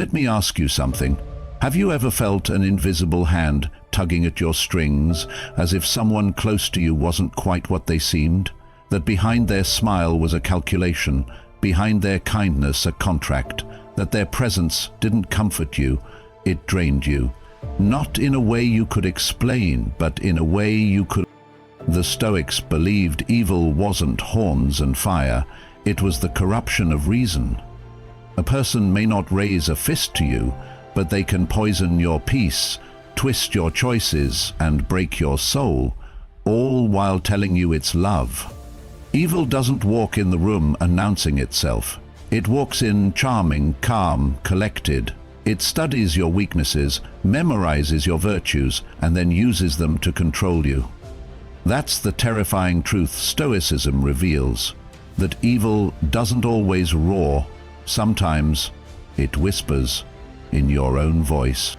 Let me ask you something. Have you ever felt an invisible hand tugging at your strings, as if someone close to you wasn't quite what they seemed? That behind their smile was a calculation, behind their kindness a contract, that their presence didn't comfort you, it drained you. Not in a way you could explain, but in a way you could. The Stoics believed evil wasn't horns and fire, it was the corruption of reason. A person may not raise a fist to you, but they can poison your peace, twist your choices, and break your soul, all while telling you it's love. Evil doesn't walk in the room announcing itself. It walks in charming, calm, collected. It studies your weaknesses, memorizes your virtues, and then uses them to control you. That's the terrifying truth Stoicism reveals, that evil doesn't always roar. Sometimes it whispers in your own voice.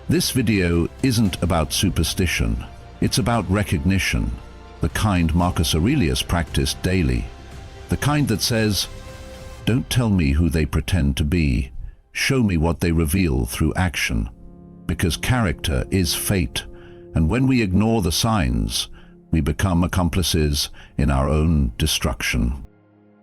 This video isn't about superstition. It's about recognition, the kind Marcus Aurelius practiced daily. The kind that says, "Don't tell me who they pretend to be. Show me what they reveal through action." Because character is fate, and when we ignore the signs, we become accomplices in our own destruction.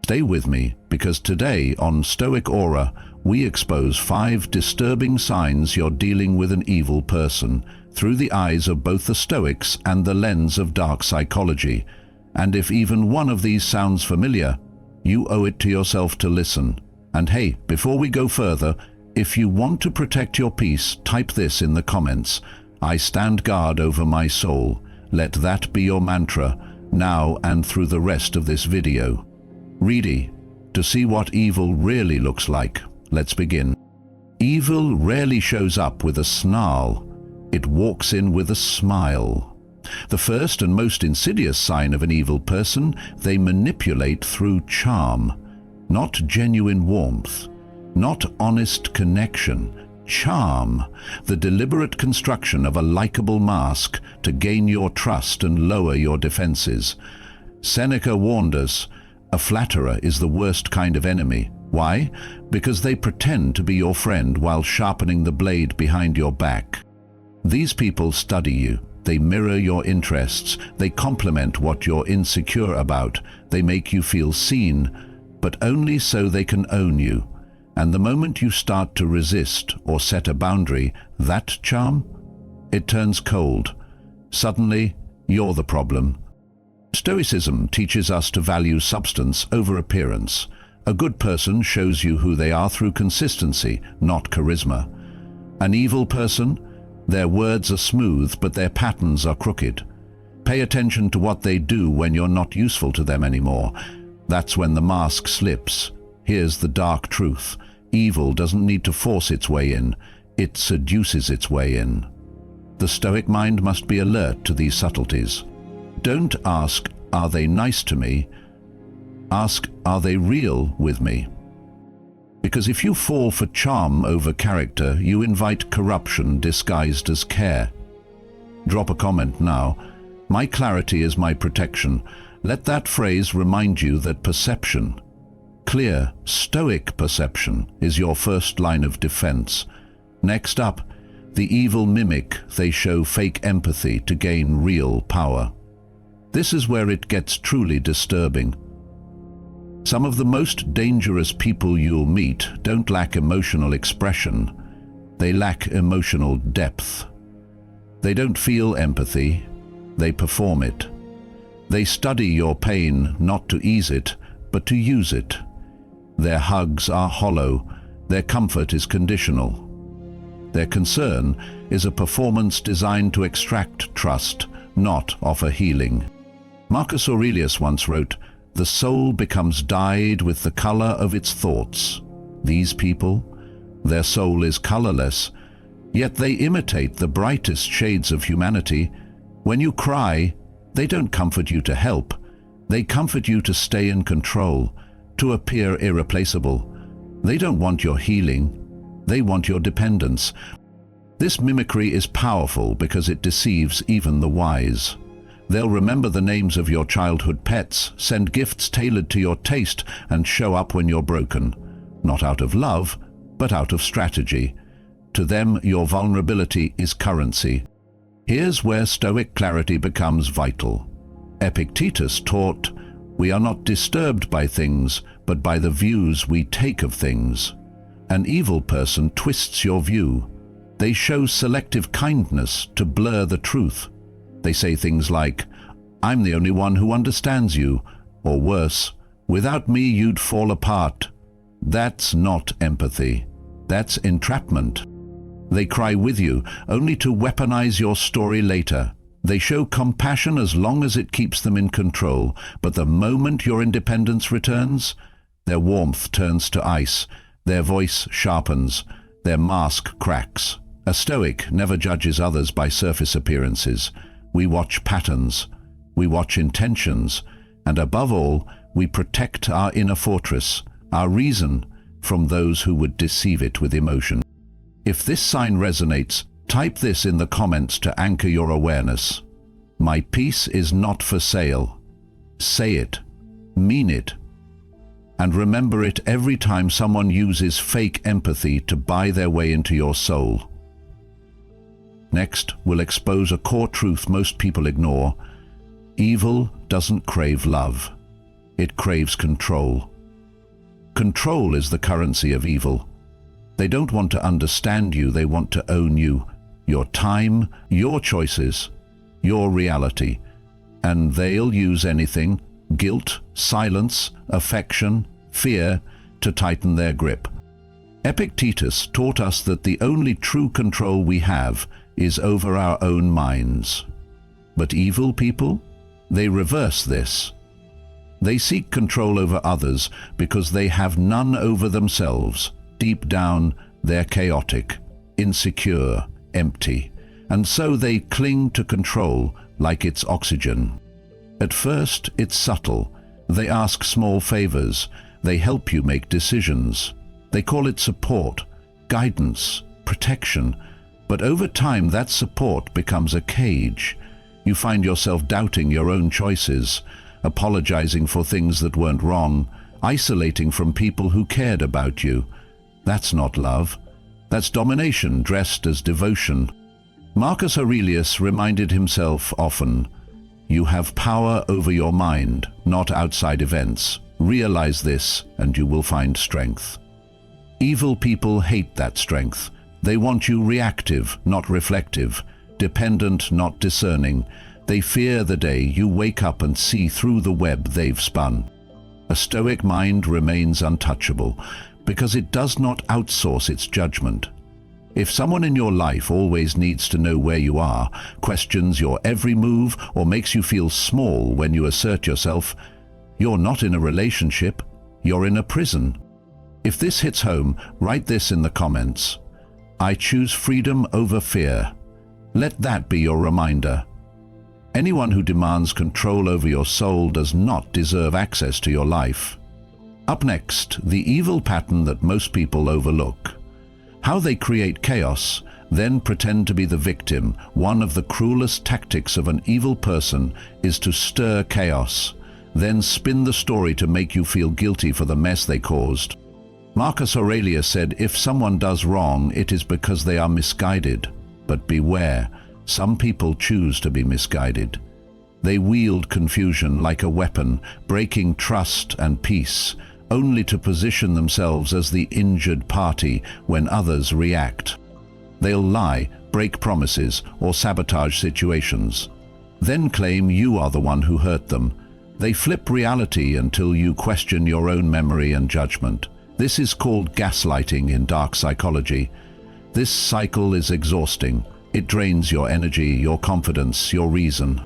Stay with me, because today on Stoic Aura, we expose 5 disturbing signs you're dealing with an evil person through the eyes of both the Stoics and the lens of dark psychology. And if even one of these sounds familiar, you owe it to yourself to listen. And hey, before we go further, if you want to protect your peace, type this in the comments. I stand guard over my soul. Let that be your mantra, now and through the rest of this video. Ready to see what evil really looks like? Let's begin. Evil rarely shows up with a snarl. It walks in with a smile. The first and most insidious sign of an evil person, they manipulate through charm. Not genuine warmth, not honest connection. Charm, the deliberate construction of a likable mask to gain your trust and lower your defenses. Seneca warned us, a flatterer is the worst kind of enemy. Why? Because they pretend to be your friend while sharpening the blade behind your back. These people study you. They mirror your interests. They complement what you're insecure about. They make you feel seen, but only so they can own you. And the moment you start to resist or set a boundary, that charm, it turns cold. Suddenly, you're the problem. Stoicism teaches us to value substance over appearance. A good person shows you who they are through consistency, not charisma. An evil person, their words are smooth, but their patterns are crooked. Pay attention to what they do when you're not useful to them anymore. That's when the mask slips. Here's the dark truth. Evil doesn't need to force its way in. It seduces its way in. The Stoic mind must be alert to these subtleties. Don't ask, "Are they nice to me?" Ask, "Are they real with me?" Because if you fall for charm over character, you invite corruption disguised as care. Drop a comment now. My clarity is my protection. Let that phrase remind you that perception, clear, stoic perception, is your first line of defense. Next up, the evil mimic. They show fake empathy to gain real power. This is where it gets truly disturbing. Some of the most dangerous people you'll meet don't lack emotional expression. They lack emotional depth. They don't feel empathy. They perform it. They study your pain not to ease it, but to use it. Their hugs are hollow. Their comfort is conditional. Their concern is a performance designed to extract trust, not offer healing. Marcus Aurelius once wrote, "The soul becomes dyed with the color of its thoughts." These people, their soul is colorless, yet they imitate the brightest shades of humanity. When you cry, they don't comfort you to help. They comfort you to stay in control, to appear irreplaceable. They don't want your healing. They want your dependence. This mimicry is powerful because it deceives even the wise. They'll remember the names of your childhood pets, send gifts tailored to your taste, and show up when you're broken. Not out of love, but out of strategy. To them, your vulnerability is currency. Here's where Stoic clarity becomes vital. Epictetus taught, "We are not disturbed by things, but by the views we take of things." An evil person twists your view. They show selective kindness to blur the truth. They say things like, "I'm the only one who understands you," or worse, "Without me you'd fall apart." That's not empathy. That's entrapment. They cry with you, only to weaponize your story later. They show compassion as long as it keeps them in control, but the moment your independence returns, their warmth turns to ice, their voice sharpens, their mask cracks. A Stoic never judges others by surface appearances. We watch patterns, we watch intentions, and above all, we protect our inner fortress, our reason, from those who would deceive it with emotion. If this sign resonates, type this in the comments to anchor your awareness. My peace is not for sale. Say it, mean it, and remember it every time someone uses fake empathy to buy their way into your soul. Next, we'll expose a core truth most people ignore. Evil doesn't crave love. It craves control. Control is the currency of evil. They don't want to understand you, they want to own you, your time, your choices, your reality. And they'll use anything, guilt, silence, affection, fear, to tighten their grip. Epictetus taught us that the only true control we have is over our own minds. But evil people? They reverse this. They seek control over others because they have none over themselves. Deep down, they're chaotic, insecure, empty, and so they cling to control like it's oxygen. At first, it's subtle. They ask small favors. They help you make decisions. They call it support, guidance, protection. But over time, that support becomes a cage. You find yourself doubting your own choices, apologizing for things that weren't wrong, isolating from people who cared about you. That's not love. That's domination dressed as devotion. Marcus Aurelius reminded himself often, "You have power over your mind, not outside events. Realize this, and you will find strength." Evil people hate that strength. They want you reactive, not reflective, dependent, not discerning. They fear the day you wake up and see through the web they've spun. A Stoic mind remains untouchable because it does not outsource its judgment. If someone in your life always needs to know where you are, questions your every move, or makes you feel small when you assert yourself, you're not in a relationship, you're in a prison. If this hits home, write this in the comments. I choose freedom over fear. Let that be your reminder. Anyone who demands control over your soul does not deserve access to your life. Up next, the evil pattern that most people overlook. How they create chaos, then pretend to be the victim. One of the cruelest tactics of an evil person is to stir chaos, then spin the story to make you feel guilty for the mess they caused. Marcus Aurelius said, if someone does wrong, it is because they are misguided. But beware, some people choose to be misguided. They wield confusion like a weapon, breaking trust and peace, only to position themselves as the injured party when others react. They'll lie, break promises, or sabotage situations, then claim you are the one who hurt them. They flip reality until you question your own memory and judgment. This is called gaslighting in dark psychology. This cycle is exhausting. It drains your energy, your confidence, your reason.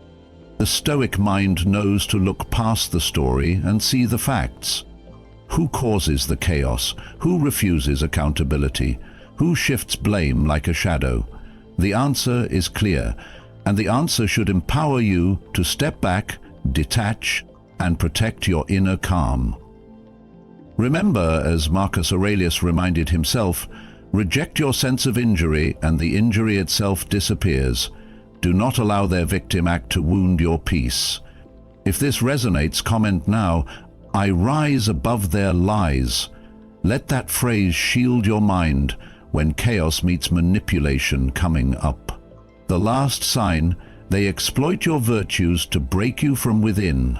The Stoic mind knows to look past the story and see the facts. Who causes the chaos? Who refuses accountability? Who shifts blame like a shadow? The answer is clear, and the answer should empower you to step back, detach, and protect your inner calm. Remember, as Marcus Aurelius reminded himself, reject your sense of injury and the injury itself disappears. Do not allow their victim act to wound your peace. If this resonates, comment now, I rise above their lies. Let that phrase shield your mind when chaos meets manipulation coming up. The last sign: they exploit your virtues to break you from within.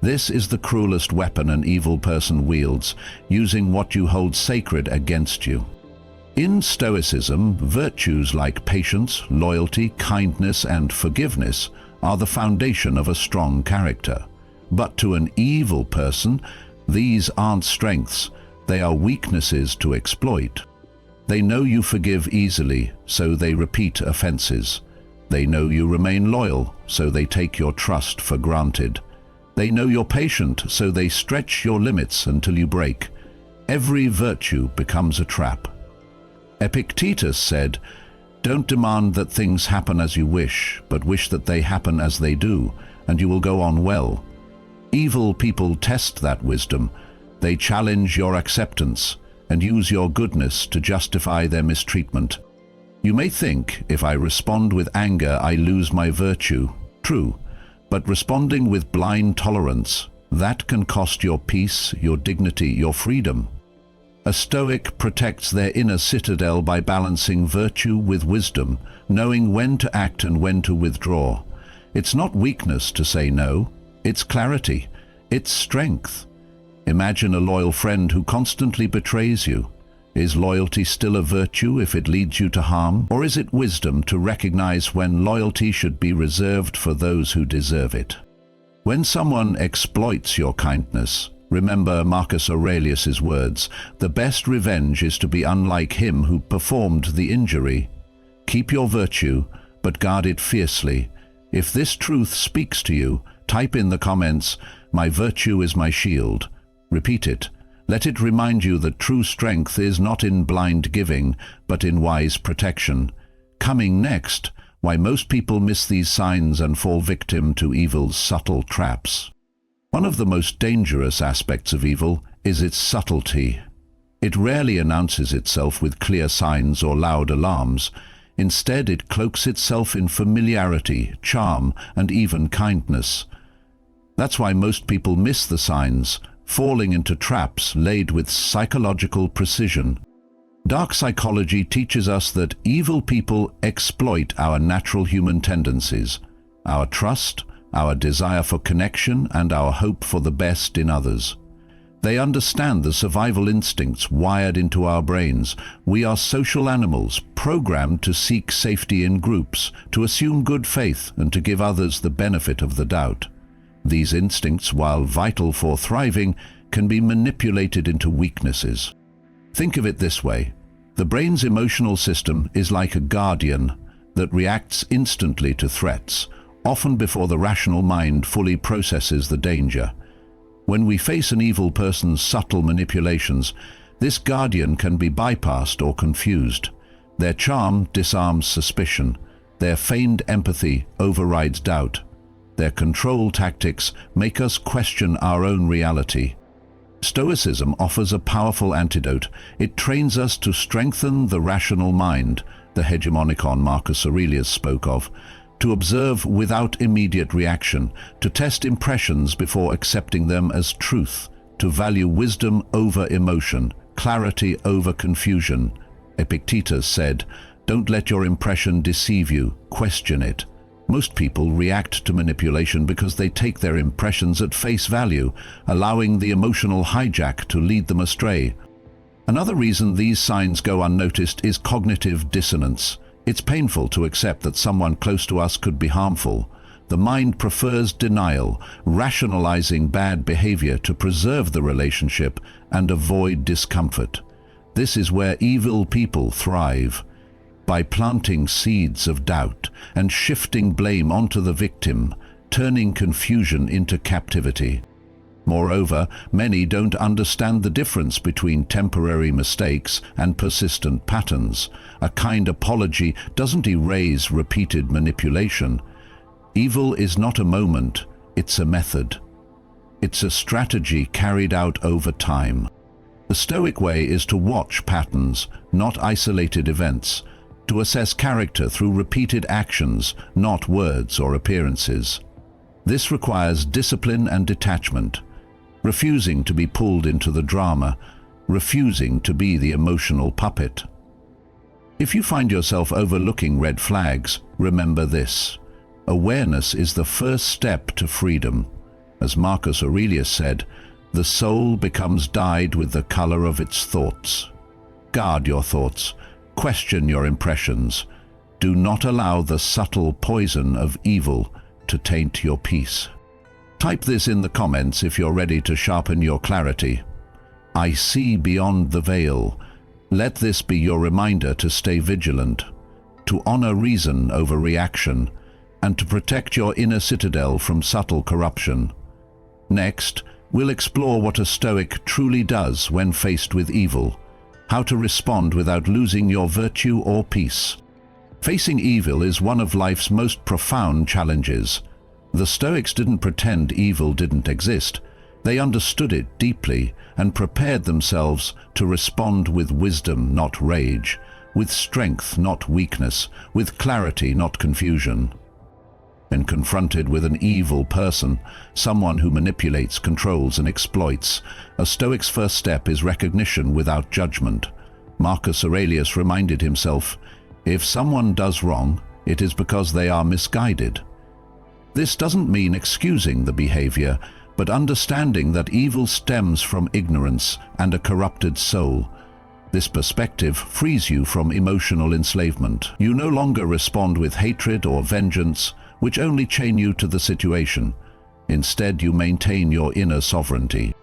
This is the cruelest weapon an evil person wields, using what you hold sacred against you. In Stoicism, virtues like patience, loyalty, kindness, and forgiveness are the foundation of a strong character. But to an evil person, these aren't strengths, they are weaknesses to exploit. They know you forgive easily, so they repeat offenses. They know you remain loyal, so they take your trust for granted. They know you're patient, so they stretch your limits until you break. Every virtue becomes a trap. Epictetus said, "Don't demand that things happen as you wish, but wish that they happen as they do, and you will go on well." Evil people test that wisdom. They challenge your acceptance and use your goodness to justify their mistreatment. You may think, if I respond with anger, I lose my virtue. True, but responding with blind tolerance, that can cost your peace, your dignity, your freedom. A Stoic protects their inner citadel by balancing virtue with wisdom, knowing when to act and when to withdraw. It's not weakness to say no, it's clarity, it's strength. Imagine a loyal friend who constantly betrays you. Is loyalty still a virtue if it leads you to harm, or is it wisdom to recognize when loyalty should be reserved for those who deserve it? When someone exploits your kindness, remember Marcus Aurelius's words, "The best revenge is to be unlike him who performed the injury." Keep your virtue, but guard it fiercely. If this truth speaks to you, type in the comments, "My virtue is my shield." Repeat it. Let it remind you that true strength is not in blind giving, but in wise protection. Coming next, why most people miss these signs and fall victim to evil's subtle traps. One of the most dangerous aspects of evil is its subtlety. It rarely announces itself with clear signs or loud alarms. Instead, it cloaks itself in familiarity, charm, and even kindness. That's why most people miss the signs, falling into traps laid with psychological precision. Dark psychology teaches us that evil people exploit our natural human tendencies, our trust, our desire for connection, and our hope for the best in others. They understand the survival instincts wired into our brains. We are social animals, programmed to seek safety in groups, to assume good faith, and to give others the benefit of the doubt. These instincts, while vital for thriving, can be manipulated into weaknesses. Think of it this way. The brain's emotional system is like a guardian that reacts instantly to threats, often before the rational mind fully processes the danger. When we face an evil person's subtle manipulations, this guardian can be bypassed or confused. Their charm disarms suspicion. Their feigned empathy overrides doubt. Their control tactics make us question our own reality. Stoicism offers a powerful antidote. It trains us to strengthen the rational mind, the hegemonicon Marcus Aurelius spoke of, to observe without immediate reaction, to test impressions before accepting them as truth, to value wisdom over emotion, clarity over confusion. Epictetus said, "Don't let your impression deceive you, question it." Most people react to manipulation because they take their impressions at face value, allowing the emotional hijack to lead them astray. Another reason these signs go unnoticed is cognitive dissonance. It's painful to accept that someone close to us could be harmful. The mind prefers denial, rationalizing bad behavior to preserve the relationship and avoid discomfort. This is where evil people thrive. By planting seeds of doubt and shifting blame onto the victim, turning confusion into captivity. Moreover, many don't understand the difference between temporary mistakes and persistent patterns. A kind apology doesn't erase repeated manipulation. Evil is not a moment, it's a method. It's a strategy carried out over time. The Stoic way is to watch patterns, not isolated events, to assess character through repeated actions, not words or appearances. This requires discipline and detachment, refusing to be pulled into the drama, refusing to be the emotional puppet. If you find yourself overlooking red flags, remember this: awareness is the first step to freedom. As Marcus Aurelius said, the soul becomes dyed with the color of its thoughts. Guard your thoughts, question your impressions. Do not allow the subtle poison of evil to taint your peace. Type this in the comments if you're ready to sharpen your clarity. I see beyond the veil. Let this be your reminder to stay vigilant, to honor reason over reaction, and to protect your inner citadel from subtle corruption. Next, we'll explore what a Stoic truly does when faced with evil, how to respond without losing your virtue or peace. Facing evil is one of life's most profound challenges. The Stoics didn't pretend evil didn't exist. They understood it deeply and prepared themselves to respond with wisdom, not rage, with strength, not weakness, with clarity, not confusion. When confronted with an evil person, someone who manipulates, controls, and exploits, a Stoic's first step is recognition without judgment. Marcus Aurelius reminded himself, if someone does wrong, it is because they are misguided. This doesn't mean excusing the behavior, but understanding that evil stems from ignorance and a corrupted soul. This perspective frees you from emotional enslavement. You no longer respond with hatred or vengeance, which only chain you to the situation. Instead, you maintain your inner sovereignty.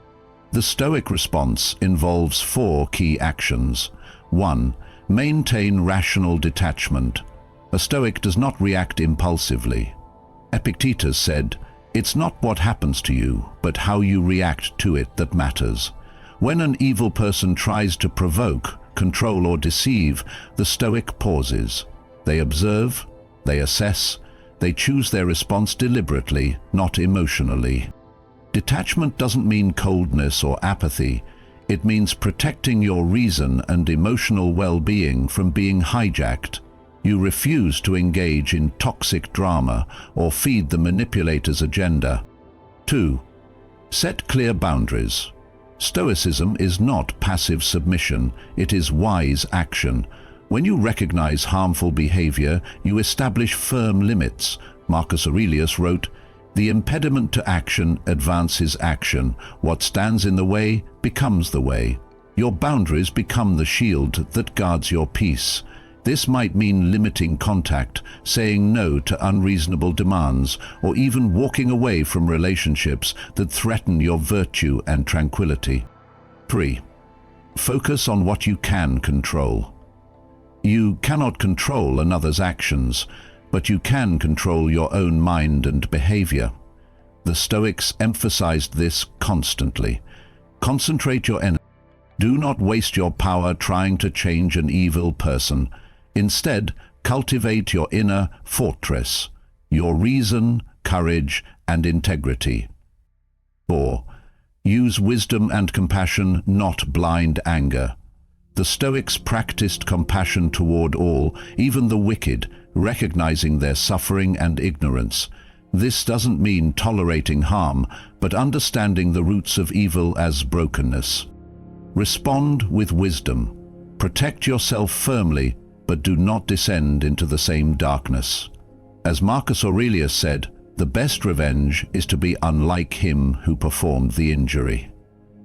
The Stoic response involves 4 key actions. 1. Maintain rational detachment. A Stoic does not react impulsively. Epictetus said, "It's not what happens to you, but how you react to it that matters." When an evil person tries to provoke, control, or deceive, the Stoic pauses. They observe, they assess, they choose their response deliberately, not emotionally. Detachment doesn't mean coldness or apathy. It means protecting your reason and emotional well-being from being hijacked. You refuse to engage in toxic drama or feed the manipulator's agenda. 2. Set clear boundaries. Stoicism is not passive submission, it is wise action. When you recognize harmful behavior, you establish firm limits. Marcus Aurelius wrote, "The impediment to action advances action. What stands in the way becomes the way." Your boundaries become the shield that guards your peace. This might mean limiting contact, saying no to unreasonable demands, or even walking away from relationships that threaten your virtue and tranquility. 3. Focus on what you can control. You cannot control another's actions, but you can control your own mind and behavior. The Stoics emphasized this constantly. Concentrate your energy. Do not waste your power trying to change an evil person. Instead, cultivate your inner fortress, your reason, courage, and integrity. 4. Use wisdom and compassion, not blind anger. The Stoics practiced compassion toward all, even the wicked, recognizing their suffering and ignorance. This doesn't mean tolerating harm, but understanding the roots of evil as brokenness. Respond with wisdom. Protect yourself firmly, but do not descend into the same darkness. As Marcus Aurelius said, the best revenge is to be unlike him who performed the injury.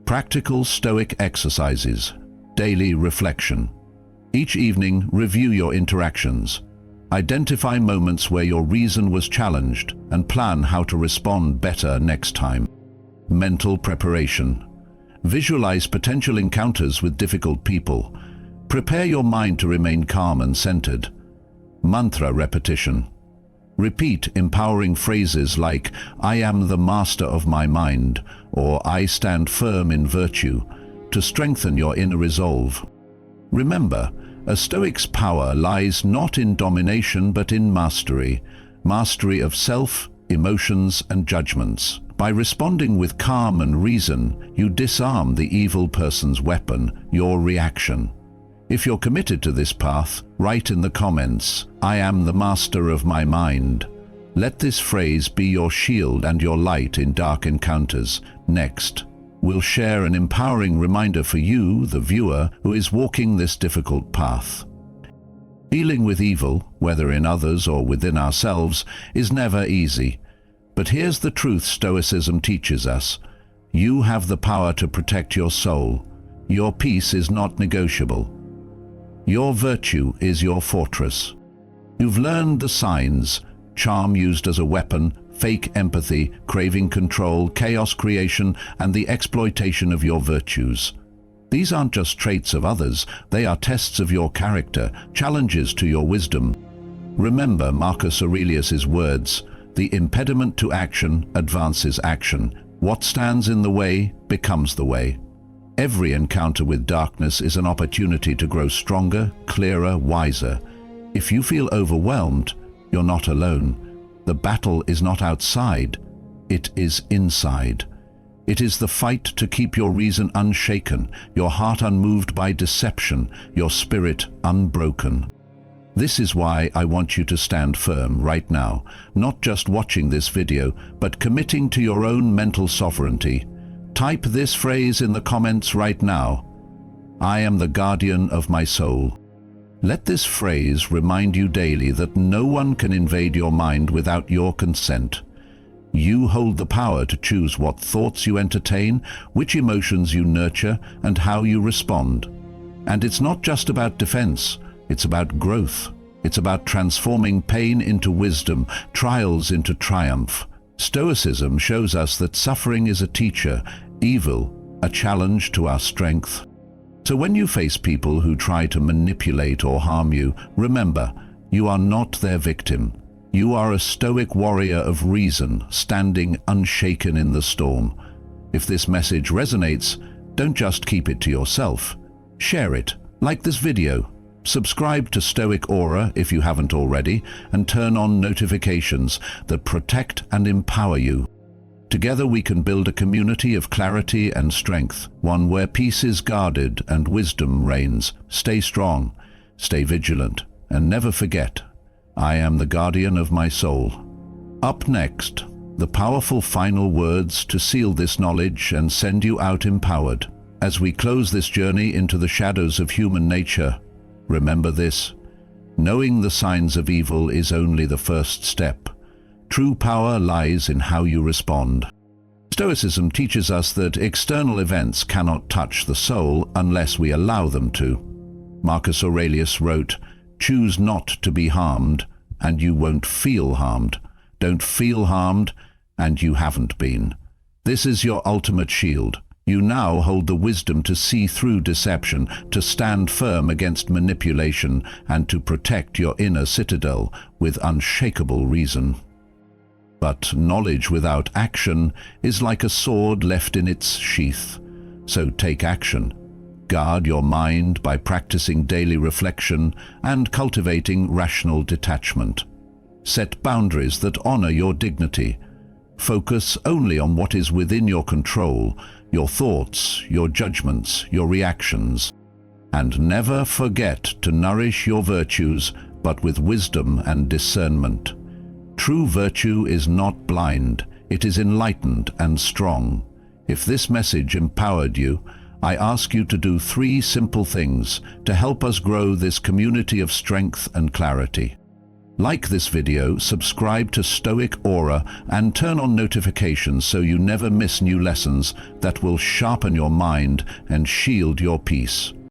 Practical Stoic exercises. Daily reflection. Each evening, review your interactions. Identify moments where your reason was challenged and plan how to respond better next time. Mental preparation. Visualize potential encounters with difficult people. Prepare your mind to remain calm and centered. Mantra repetition. Repeat empowering phrases like, "I am the master of my mind," or "I stand firm in virtue," to strengthen your inner resolve. Remember, a Stoic's power lies not in domination but in mastery. Mastery of self, emotions, and judgments. By responding with calm and reason, you disarm the evil person's weapon, your reaction. If you're committed to this path, write in the comments, "I am the master of my mind." Let this phrase be your shield and your light in dark encounters. Next, we'll share an empowering reminder for you, the viewer, who is walking this difficult path. Dealing with evil, whether in others or within ourselves, is never easy. But here's the truth Stoicism teaches us. You have the power to protect your soul. Your peace is not negotiable. Your virtue is your fortress. You've learned the signs: charm used as a weapon, fake empathy, craving control, chaos creation, and the exploitation of your virtues. These aren't just traits of others, they are tests of your character, challenges to your wisdom. Remember Marcus Aurelius's words: the impediment to action advances action. What stands in the way becomes the way. Every encounter with darkness is an opportunity to grow stronger, clearer, wiser. If you feel overwhelmed, you're not alone. The battle is not outside, it is inside. It is the fight to keep your reason unshaken, your heart unmoved by deception, your spirit unbroken. This is why I want you to stand firm right now, not just watching this video, but committing to your own mental sovereignty. Type this phrase in the comments right now: I am the guardian of my soul. Let this phrase remind you daily that no one can invade your mind without your consent. You hold the power to choose what thoughts you entertain, which emotions you nurture, and how you respond. And it's not just about defense, it's about growth. It's about transforming pain into wisdom, trials into triumph. Stoicism shows us that suffering is a teacher, evil a challenge to our strength. So when you face people who try to manipulate or harm you, remember, you are not their victim. You are a stoic warrior of reason, standing unshaken in the storm. If this message resonates, don't just keep it to yourself. Share it, like this video. Subscribe to Stoic Aura if you haven't already, and turn on notifications that protect and empower you. Together we can build a community of clarity and strength, one where peace is guarded and wisdom reigns. Stay strong, stay vigilant, and never forget, I am the guardian of my soul. Up next, the powerful final words to seal this knowledge and send you out empowered. As we close this journey into the shadows of human nature, remember this: knowing the signs of evil is only the first step. True power lies in how you respond. Stoicism teaches us that external events cannot touch the soul unless we allow them to. Marcus Aurelius wrote, "Choose not to be harmed, and you won't feel harmed. Don't feel harmed, and you haven't been." This is your ultimate shield. You now hold the wisdom to see through deception, to stand firm against manipulation, and to protect your inner citadel with unshakable reason. But knowledge without action is like a sword left in its sheath. So take action. Guard your mind by practicing daily reflection and cultivating rational detachment. Set boundaries that honor your dignity. Focus only on what is within your control, your thoughts, your judgments, your reactions. And never forget to nourish your virtues, but with wisdom and discernment. True virtue is not blind, it is enlightened and strong. If this message empowered you, I ask you to do 3 simple things to help us grow this community of strength and clarity. Like this video, subscribe to Stoic Aura, and turn on notifications so you never miss new lessons that will sharpen your mind and shield your peace.